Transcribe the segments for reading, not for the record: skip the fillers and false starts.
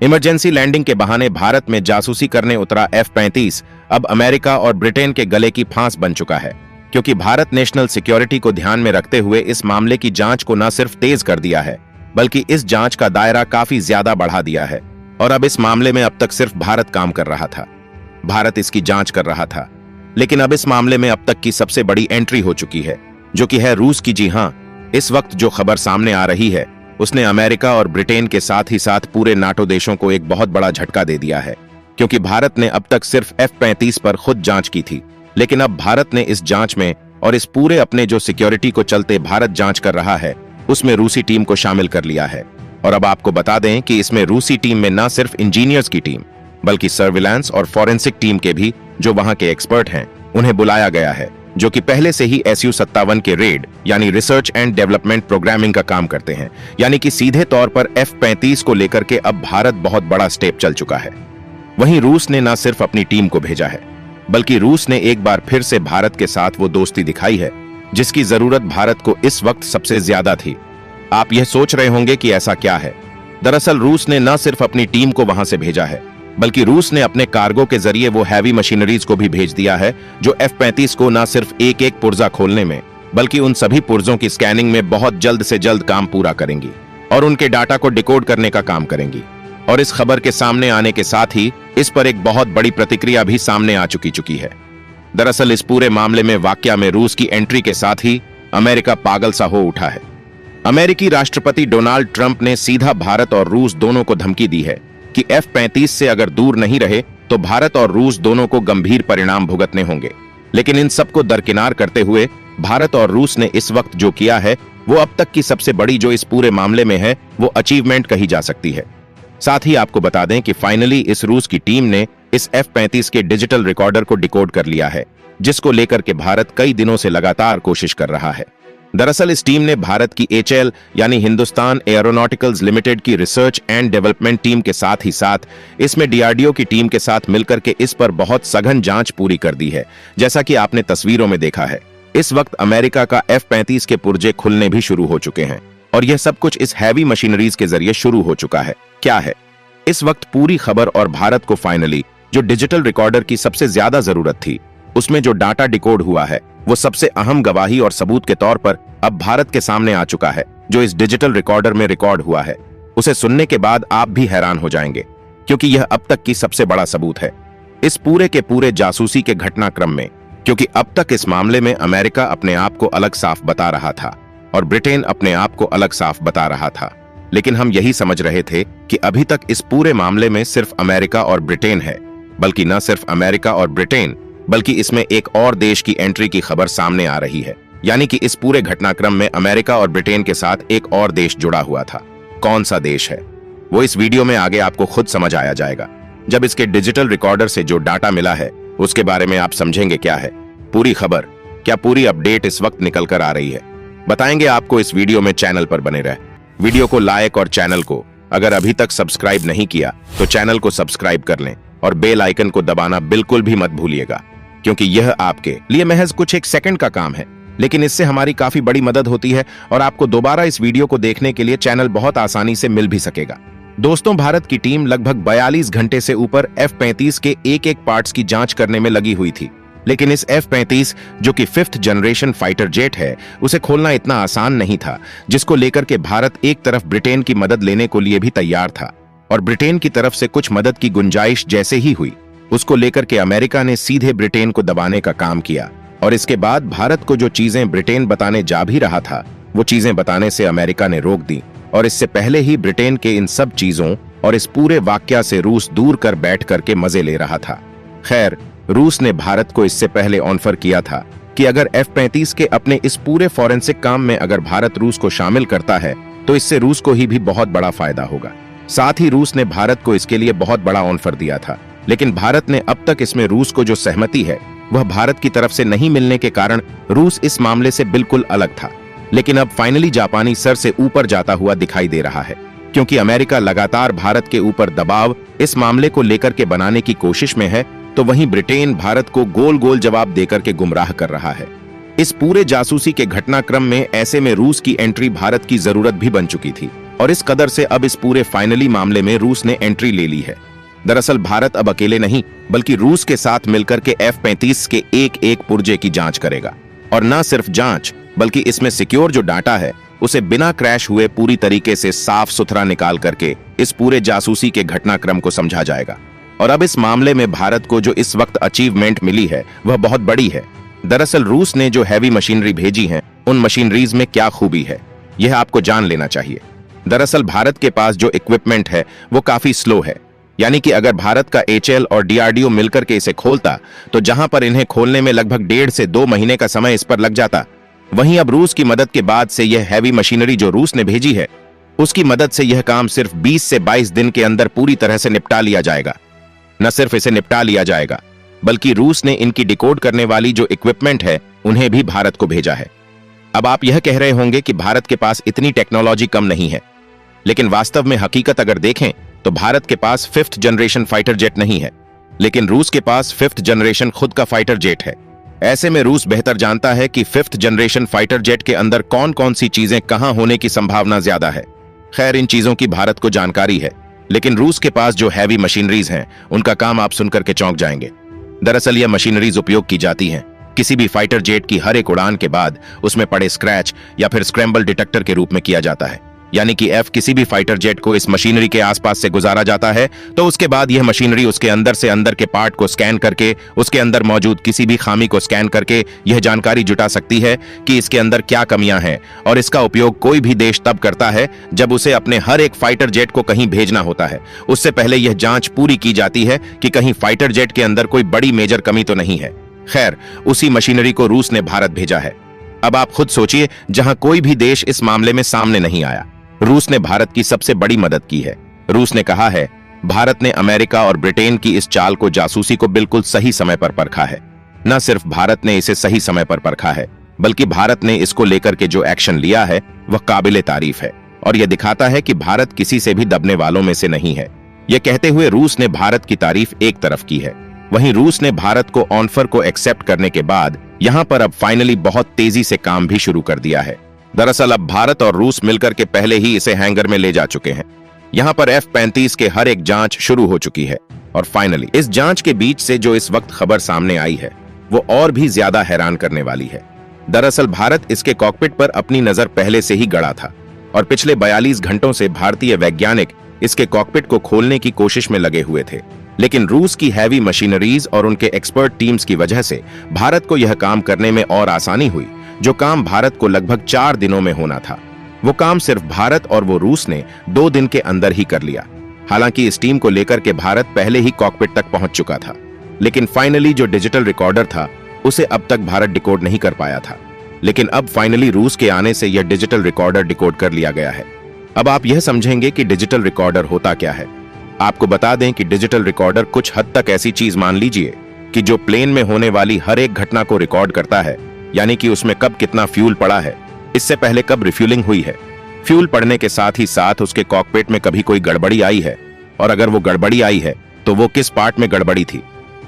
Emergency landing के बहाने भारत में जासूसी करने उतरा F-35 अब अमेरिका और ब्रिटेन के गले की फांस बन चुका है, क्योंकि भारत नेशनल सिक्योरिटी को ध्यान में रखते हुए इस मामले की जांच को न सिर्फ तेज कर दिया है, बल्कि इस जांच का दायरा काफी ज्यादा बढ़ा दिया है। और अब इस मामले में अब तक सिर्फ भारत काम कर रहा था, भारत इसकी जांच कर रहा था, लेकिन अब इस मामले में अब तक की सबसे बड़ी एंट्री हो चुकी है, जो कि है रूस की। जी हां, इस वक्त जो खबर सामने आ रही है उसने अमेरिका और ब्रिटेन के साथ ही साथ पूरे नाटो देशों को एक बहुत बड़ा झटका दे दिया है, क्योंकि भारत ने अब तक सिर्फ F-35 पर खुद जांच की थी, लेकिन अब भारत ने इस जांच में और इस पूरे अपने जो सिक्योरिटी को चलते भारत जांच कर रहा है उसमें रूसी टीम को शामिल कर लिया है। और अब आपको बता दें कि इसमें रूसी टीम में न सिर्फ इंजीनियर्स की टीम बल्कि सर्विलांस और फॉरेंसिक टीम के भी जो वहां के एक्सपर्ट हैं उन्हें बुलाया गया है, जो कि पहले से ही Su-57 के रेड यानी रिसर्च एंड डेवलपमेंट प्रोग्रामिंग का काम करते हैं। यानी कि सीधे तौर पर F-35 को लेकर के अब भारत बहुत बड़ा स्टेप चल चुका है। वहीं रूस ने न सिर्फ अपनी टीम को भेजा है, बल्कि रूस ने एक बार फिर से भारत के साथ वो दोस्ती दिखाई है जिसकी जरूरत भारत को इस वक्त सबसे ज्यादा थी। आप यह सोच रहे होंगे कि ऐसा क्या है। दरअसल रूस ने न सिर्फ अपनी टीम को वहां से भेजा है, बल्कि रूस ने अपने कार्गो के जरिए वो हैवी मशीनरीज को भी भेज दिया है जो F-35 को न सिर्फ एक एक पुर्जा खोलने में बल्कि उन सभी पुर्जों की स्कैनिंग में बहुत जल्द से जल्द काम पूरा करेंगी और उनके डाटा को डिकोड करने का काम करेंगी। और इस खबर के सामने आने के साथ ही इस पर एक बहुत बड़ी प्रतिक्रिया भी सामने आ चुकी है। दरअसल इस पूरे मामले में वाकया में रूस की एंट्री के साथ ही अमेरिका पागल सा हो उठा है। अमेरिकी राष्ट्रपति डोनाल्ड ट्रंप ने सीधा भारत और रूस दोनों को धमकी दी है कि F-35 से अगर दूर नहीं रहे तो भारत और रूस दोनों को गंभीर परिणाम भुगतने होंगे। लेकिन इन सबको दरकिनार करते हुए भारत और रूस ने इस वक्त जो किया है वो अब तक की सबसे बड़ी जो इस पूरे मामले में है वो अचीवमेंट कही जा सकती है। साथ ही आपको बता दें कि फाइनली इस रूस की टीम ने इस F-35 के डिजिटल रिकॉर्डर को डिकोड कर लिया है, जिसको लेकर के भारत कई दिनों से लगातार कोशिश कर रहा है। दरअसल इस टीम ने भारत की HAL यानी हिंदुस्तान एरोनॉटिकल्स लिमिटेड की रिसर्च एंड डेवलपमेंट टीम के साथ ही साथ इसमें DRDO की टीम के साथ मिलकर के इस पर बहुत सघन जांच पूरी कर दी है, जैसा कि आपने तस्वीरों में देखा है। इस वक्त अमेरिका का F-35 के पुर्जे खुलने भी शुरू हो चुके हैं और यह सब कुछ इस हैवी मशीनरीज के जरिए शुरू हो चुका है। क्या है इस वक्त पूरी खबर और भारत को फाइनली जो डिजिटल रिकॉर्डर की सबसे ज्यादा जरूरत थी उसमें जो डाटा डिकोड हुआ है वो सबसे अहम गवाही और सबूत के तौर पर अब भारत के सामने आ चुका है। जो इस डिजिटल रिकॉर्डर में रिकॉर्ड हुआ है उसे सुनने के बाद आप भी हैरान हो जाएंगे, क्योंकि यह अब तक की सबसे बड़ा सबूत है इस पूरे के पूरे जासूसी के घटनाक्रम में। क्योंकि अब तक इस मामले में अमेरिका अपने आप को अलग साफ बता रहा था और ब्रिटेन अपने आप को अलग साफ बता रहा था, लेकिन हम यही समझ रहे थे कि अभी तक इस पूरे मामले में सिर्फ अमेरिका और ब्रिटेन है, बल्कि न सिर्फ अमेरिका और ब्रिटेन बल्कि इसमें एक और देश की एंट्री की खबर सामने आ रही है। यानी कि इस पूरे घटनाक्रम में अमेरिका और ब्रिटेन के साथ एक और देश जुड़ा हुआ था। कौन सा देश है वो इस वीडियो में आगे आपको खुद समझ आया जाएगा। जब इसके डिजिटल रिकॉर्डर से जो डाटा मिला है उसके बारे में आप समझेंगे क्या है पूरी खबर, क्या पूरी अपडेट इस वक्त निकल कर आ रही है, बताएंगे आपको इस वीडियो में। चैनल पर बने रहे, वीडियो को लाइक और चैनल को अगर अभी तक सब्सक्राइब नहीं किया तो चैनल को सब्सक्राइब कर लें और बेल आइकन को दबाना बिल्कुल भी मत भूलिएगा, क्योंकि यह आपके लिए महज कुछ एक सेकंड का काम है, लेकिन इससे हमारी काफी बड़ी मदद होती है और आपको दोबारा इस वीडियो को देखने के लिए चैनल बहुत आसानी से मिल भी सकेगा। दोस्तों, भारत की टीम लगभग 42 घंटे से ऊपर F-35 के एक एक पार्ट्स की जांच करने में लगी हुई थी, लेकिन इस F-35 जो कि 5th जनरेशन फाइटर जेट है उसे खोलना इतना आसान नहीं था, जिसको लेकर के भारत एक तरफ ब्रिटेन की मदद लेने को लिए भी तैयार था और ब्रिटेन की तरफ से कुछ मदद की गुंजाइश जैसे ही हुई उसको लेकर के अमेरिका ने सीधे ब्रिटेन को दबाने का काम किया। और इसके बाद भारत को जो चीजें ब्रिटेन बताने जा भी रहा था वो चीजें बताने से अमेरिका ने रोक दी और इससे पहले ही ब्रिटेन के इन सब चीजों और इस पूरे वाकया से रूस दूर कर बैठ करके मजे ले रहा था। खैर, रूस ने भारत को इससे पहले ऑफर किया था कि अगर F-35 के अपने इस पूरे फॉरेंसिक काम में अगर भारत रूस को शामिल करता है तो इससे रूस को ही भी बहुत बड़ा फायदा होगा। साथ ही रूस ने भारत को इसके लिए बहुत बड़ा ऑफर दिया था, लेकिन भारत ने अब तक इसमें रूस को जो सहमति है वह भारत की तरफ से नहीं मिलने के कारण रूस इस मामले से बिल्कुल अलग था। लेकिन अब फाइनली जापानी सर से ऊपर जाता हुआ दिखाई दे रहा है, क्योंकि अमेरिका लगातार भारत के ऊपर दबाव इस मामले को लेकर के बनाने की कोशिश में है, तो वहीं ब्रिटेन भारत को गोल गोल जवाब देकर के गुमराह कर रहा है। इस पूरे जासूसी के घटनाक्रम में ऐसे में रूस की एंट्री भारत की जरूरत भी बन चुकी थी, और इस कदर से अब इस पूरे फाइनली मामले में रूस ने एंट्री ले ली है। दरअसल भारत अब अकेले नहीं बल्कि रूस के साथ मिलकर के F-35 के एक एक पुर्जे की जांच करेगा। और न सिर्फ जांच बल्कि इसमें सिक्योर जो डाटा है उसे बिना क्रैश हुए पूरी तरीके से साफ सुथरा निकाल करके इस पूरे जासूसी के घटनाक्रम को समझा जाएगा। और अब इस मामले में भारत को जो इस वक्त अचीवमेंट मिली है वह बहुत बड़ी है। दरअसल रूस ने जो हैवी मशीनरी भेजी है उन मशीनरीज में क्या खूबी है यह आपको जान लेना चाहिए। दरअसल भारत के पास जो इक्विपमेंट है वो काफी स्लो है, यानी कि अगर भारत का HL और DRDO मिलकर के इसे खोलता तो जहां पर इन्हें खोलने में लगभग 1.5 से 2 महीने का समय इस पर लग जाता, वहीं अब रूस की मदद के बाद से यह हैवी मशीनरी जो रूस ने भेजी है उसकी मदद से यह काम सिर्फ 20 से 22 दिन के अंदर पूरी तरह से निपटा लिया जाएगा। न सिर्फ इसे निपटा लिया जाएगा बल्कि रूस ने इनकी डिकोड करने वाली जो इक्विपमेंट है उन्हें भी भारत को भेजा है। अब आप यह कह रहे होंगे कि भारत के पास इतनी टेक्नोलॉजी कम नहीं है, लेकिन वास्तव में हकीकत अगर देखें तो भारत के पास 5th जनरेशन फाइटर जेट नहीं है, लेकिन रूस के पास 5th जनरेशन खुद का फाइटर जेट है। ऐसे में रूस बेहतर जानता है कि 5th जनरेशन फाइटर जेट के अंदर कौन कौन सी चीजें कहां होने की संभावना ज्यादा है। खैर इन चीजों की भारत को जानकारी है, लेकिन रूस के पास जो हैवी मशीनरीज हैं उनका काम आप सुनकर के चौंक जाएंगे। दरअसल यह मशीनरीज उपयोग की जाती हैं किसी भी फाइटर जेट की हर एक उड़ान के बाद उसमें पड़े स्क्रैच या फिर स्क्रैम्बल डिटेक्टर के रूप में किया जाता है। यानी कि किसी भी फाइटर जेट को इस मशीनरी के आसपास से गुजारा जाता है तो उसके बाद यह मशीनरी उसके अंदर से अंदर के पार्ट को स्कैन करके उसके अंदर मौजूद किसी भी खामी को स्कैन करके यह जानकारी जुटा सकती है कि इसके अंदर क्या कमियां हैं। और इसका उपयोग कोई भी देश तब करता है जब उसे अपने हर एक फाइटर जेट को कहीं भेजना होता है। उससे पहले यह जांच पूरी की जाती है कि कहीं फाइटर जेट के अंदर कोई बड़ी मेजर कमी तो नहीं है। खैर उसी मशीनरी को रूस ने भारत भेजा है। अब आप खुद सोचिए, जहां कोई भी देश इस मामले में सामने नहीं आया, रूस ने भारत की सबसे बड़ी मदद की है। रूस ने कहा है भारत ने अमेरिका और ब्रिटेन की इस चाल को जासूसी को बिल्कुल सही समय पर परखा है। न सिर्फ भारत ने इसे सही समय पर परखा है बल्कि भारत ने इसको लेकर के जो एक्शन लिया है वह काबिले तारीफ है और यह दिखाता है कि भारत किसी से भी दबने वालों में से नहीं है। यह कहते हुए रूस ने भारत की तारीफ एक तरफ की है, वहीं रूस ने भारत को ऑफर को एक्सेप्ट करने के बाद यहां पर अब फाइनली बहुत तेजी से काम भी शुरू कर दिया है। दरअसल अब भारत और रूस मिलकर के पहले ही इसे हैंगर में ले जा चुके हैं। यहां पर F-35 के हर एक जांच शुरू हो चुकी है और फाइनली इस जांच के बीच से जो इस वक्त खबर सामने आई है वो और भी ज्यादा हैरान करने वाली है। दरअसल भारत इसके कॉकपिट पर अपनी नजर पहले से ही गड़ा था और पिछले 42 घंटों से भारतीय वैज्ञानिक इसके कॉकपिट को खोलने की कोशिश में लगे हुए थे, लेकिन रूस की हैवी मशीनरीज और उनके एक्सपर्ट टीम्स की वजह से भारत को यह काम करने में और आसानी हुई। जो काम भारत को लगभग 4 दिनों में होना था वो काम सिर्फ भारत और वो रूस ने 2 दिन के अंदर ही कर लिया। हालांकि इस टीम को लेकर के भारत पहले ही कॉकपिट तक पहुंच चुका था, लेकिन फाइनली जो डिजिटल रिकॉर्डर था उसे अब तक भारत डिकोड नहीं कर पाया था। लेकिन अब फाइनली रूस के आने से यह डिजिटल रिकॉर्डर डिकोड कर लिया गया है। अब आप यह समझेंगे कि डिजिटल रिकॉर्डर होता क्या है। आपको बता दें कि डिजिटल रिकॉर्डर कुछ हद तक ऐसी चीज मान लीजिए कि जो प्लेन में होने वाली हर एक घटना को रिकॉर्ड करता है, यानी कि उसमें कब कितना फ्यूल पड़ा है, इससे पहले कब रिफ्यूलिंग हुई है, फ्यूल पड़ने के साथ ही साथ उसके कॉकपिट में कभी कोई गड़बड़ी आई है और अगर वो गड़बड़ी आई है तो वो किस पार्ट में गड़बड़ी थी,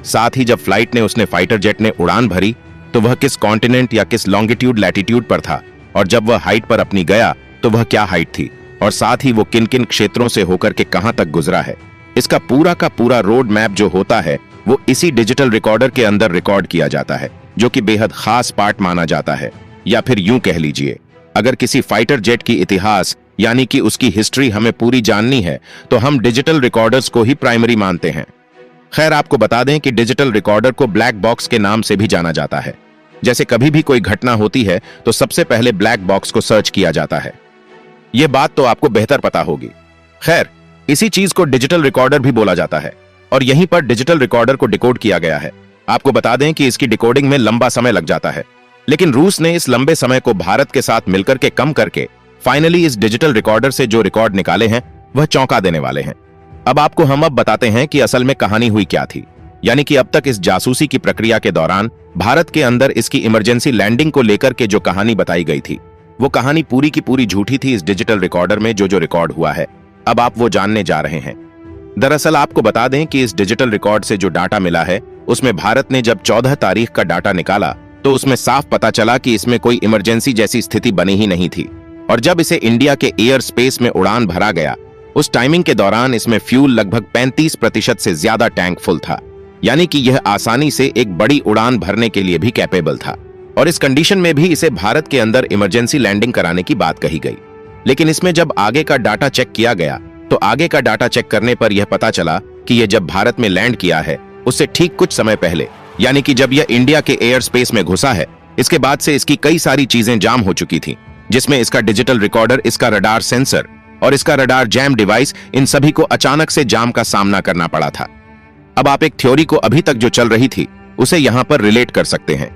साथ ही जब फ्लाइट ने उसने फाइटर जेट ने उड़ान भरी तो वह किस कॉन्टिनेंट या किस लॉन्गिट्यूड लैटिट्यूड पर था और जब वह हाइट पर अपनी गया तो वह क्या हाइट थी और साथ ही वो किन किन क्षेत्रों से होकर के कहां तक गुजरा है। इसका पूरा का पूरा रोड मैप जो होता है वो इसी डिजिटल रिकॉर्डर के अंदर रिकॉर्ड किया जाता है, जो कि बेहद खास पार्ट माना जाता है। या फिर यूं कह लीजिए, अगर किसी फाइटर जेट की इतिहास यानी कि उसकी हिस्ट्री हमें पूरी जाननी है तो हम डिजिटल रिकॉर्डर्स को ही प्राइमरी मानते हैं। खैर आपको बता दें कि डिजिटल रिकॉर्डर को ब्लैक बॉक्स के नाम से भी जाना जाता है। जैसे कभी भी कोई घटना होती है तो सबसे पहले ब्लैक बॉक्स को सर्च किया जाता है। यह बात तो आपको बेहतर पता होगी। खैर इसी चीज को डिजिटल रिकॉर्डर भी बोला जाता है और यहीं पर डिजिटल रिकॉर्डर को डिकोड किया गया है। आपको बता दें कि इसकी डिकोडिंग में लंबा समय लग जाता है, लेकिन रूस ने इस लंबे समय को भारत के साथ मिलकर के कम करके फाइनली इस डिजिटल रिकॉर्डर से जो रिकॉर्ड निकाले हैं वह चौंका देने वाले हैं। अब आपको हम बताते हैं कि असल में कहानी हुई क्या थी। यानी कि अब तक इस जासूसी की प्रक्रिया के दौरान भारत के अंदर इसकी इमरजेंसी लैंडिंग को लेकर के जो कहानी बताई गई थी वो कहानी पूरी की पूरी झूठी थी। इस डिजिटल रिकॉर्डर में जो जो रिकॉर्ड हुआ है अब आप वो जानने जा रहे हैं। दरअसल आपको बता दें कि इस डिजिटल रिकॉर्ड से जो डाटा मिला है उसमें भारत ने जब 14 तारीख का डाटा निकाला तो उसमें साफ पता चला कि इसमें कोई इमरजेंसी जैसी स्थिति बनी ही नहीं थी। और जब इसे इंडिया के एयर स्पेस में उड़ान भरा गया, उस टाइमिंग के दौरान इसमें फ्यूल लगभग 35% से ज्यादा टैंक फुल था, यानी कि यह आसानी से एक बड़ी उड़ान भरने के लिए भी कैपेबल था। और इस कंडीशन में भी इसे भारत के अंदर इमरजेंसी लैंडिंग कराने की बात कही गई। लेकिन इसमें जब आगे का डाटा चेक किया गया तो आगे का डाटा चेक करने पर यह पता चला कि यह जब भारत में लैंड किया है उससे ठीक कुछ समय पहले, यानी कि जब यह इंडिया के एयर स्पेस में घुसा है, इसके बाद से इसकी कई सारी चीजें जाम हो चुकी थी, जिसमें इसका डिजिटल रिकॉर्डर, इसका रडार सेंसर और इसका रडार जैम डिवाइस, इन सभी को अचानक से जाम का सामना करना पड़ा था। अब आप एक थ्योरी को अभी तक जो चल रही थी उसे यहां पर रिलेट कर सकते हैं।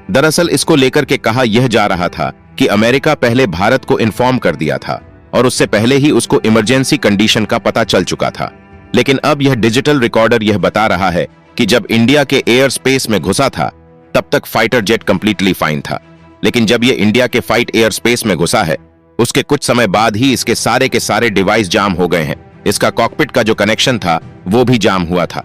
दरअसल इसको लेकर के कहा यह जा रहा था कि अमेरिका पहले भारत को इन्फॉर्म कर दिया था और उससे पहले ही उसको इमरजेंसी कंडीशन का पता चल चुका था। लेकिन अब यह डिजिटल रिकॉर्डर यह बता रहा है कि जब इंडिया के एयर स्पेस में घुसा था तब तक फाइटर जेट कंप्लीटली फाइन था, लेकिन जब यह इंडिया के फाइट एयर स्पेस में घुसा है उसके कुछ समय बाद ही इसके सारे के सारे डिवाइस जाम हो गए हैं। इसका कॉकपिट का जो कनेक्शन था वो भी जाम हुआ था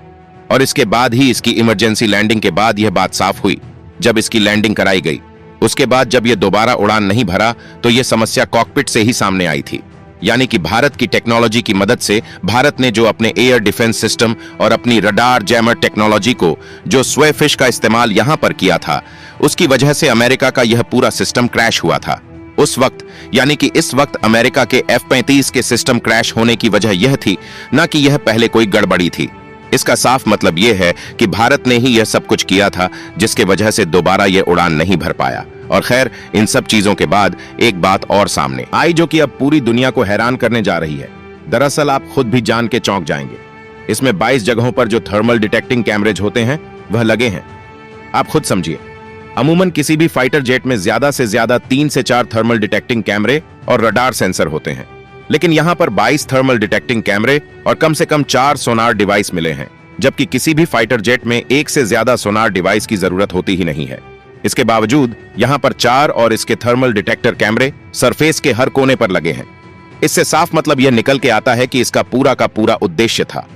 और इसके बाद ही इसकी इमरजेंसी लैंडिंग के बाद यह बात साफ हुई जब इसकी लैंडिंग कराई गई। उसके बाद जब यह दोबारा उड़ान नहीं भरा तो यह समस्या कॉकपिट से ही सामने आई थी, यानी कि भारत की टेक्नोलॉजी की मदद से भारत ने जो अपने एयर डिफेंस सिस्टम और अपनी रडार जैमर टेक्नोलॉजी को जो स्वेफिश का इस्तेमाल यहां पर किया था, उसकी वजह से अमेरिका का यह पूरा सिस्टम क्रैश हुआ था। उस वक्त, यानी कि इस वक्त अमेरिका के F-35 के सिस्टम क्रैश होने की वजह यह थी, न कि यह पहले कोई गड़बड़ी थी। इसका साफ मतलब यह है कि भारत ने ही यह सब कुछ किया था जिसके वजह से दोबारा यह उड़ान नहीं भर पाया। और खैर, इन सब चीजों के बाद एक बात और सामने आई जो कि अब पूरी दुनिया को हैरान करने जा रही है। दरअसल आप खुद भी जान के चौंक जाएंगे। इसमें 22 जगहों पर जो थर्मल डिटेक्टिंग कैमरेज होते हैं वह लगे हैं। आप खुद समझिए, अमूमन किसी भी फाइटर जेट में ज्यादा से ज्यादा 3 से 4 थर्मल डिटेक्टिंग कैमरे और रडार सेंसर होते हैं, लेकिन यहां पर 22 थर्मल डिटेक्टिंग कैमरे और कम से कम 4 सोनार डिवाइस मिले हैं, जबकि किसी भी फाइटर जेट में 1 से ज्यादा सोनार डिवाइस की जरूरत होती ही नहीं है। इसके बावजूद यहां पर 4 और इसके थर्मल डिटेक्टर कैमरे सरफेस के हर कोने पर लगे हैं। इससे साफ मतलब यह निकल के आता है कि इसका पूरा का पूरा उद्देश्य था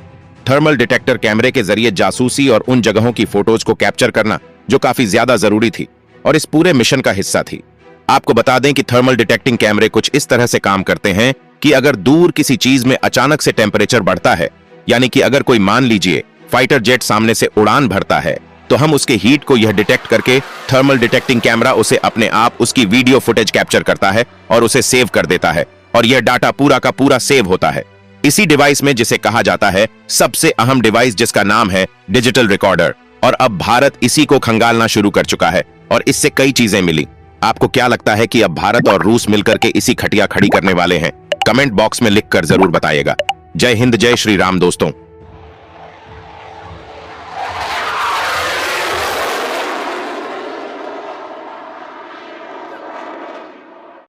थर्मल डिटेक्टर कैमरे के जरिए जासूसी और उन जगहों की फोटोज को कैप्चर करना जो काफी ज्यादा जरूरी थी और इस पूरे मिशन का हिस्सा थी। आपको बता दें कि थर्मल डिटेक्टिंग कैमरे कुछ इस तरह से काम करते हैं कि अगर दूर किसी चीज में अचानक से टेम्परेचर बढ़ता है, यानी कि अगर कोई मान लीजिए फाइटर जेट सामने से उड़ान भरता है, तो हम उसके हीट को यह डिटेक्ट करके थर्मल डिटेक्टिंग कैमरा उसे अपने आप उसकी वीडियो फुटेज कैप्चर करता है और उसे सेव कर देता है और यह डाटा पूरा का पूरा सेव होता है इसी डिवाइस में, जिसे कहा जाता है सबसे अहम डिवाइस, जिसका नाम है डिजिटल रिकॉर्डर। और अब भारत इसी को खंगालना शुरू कर चुका है और इससे कई चीजें मिली। आपको क्या लगता है कि अब भारत और रूस मिलकर के इसी खटिया खड़ी करने वाले हैं? कमेंट बॉक्स में लिखकर जरूर बताइएगा। जय हिंद, जय श्री राम दोस्तों।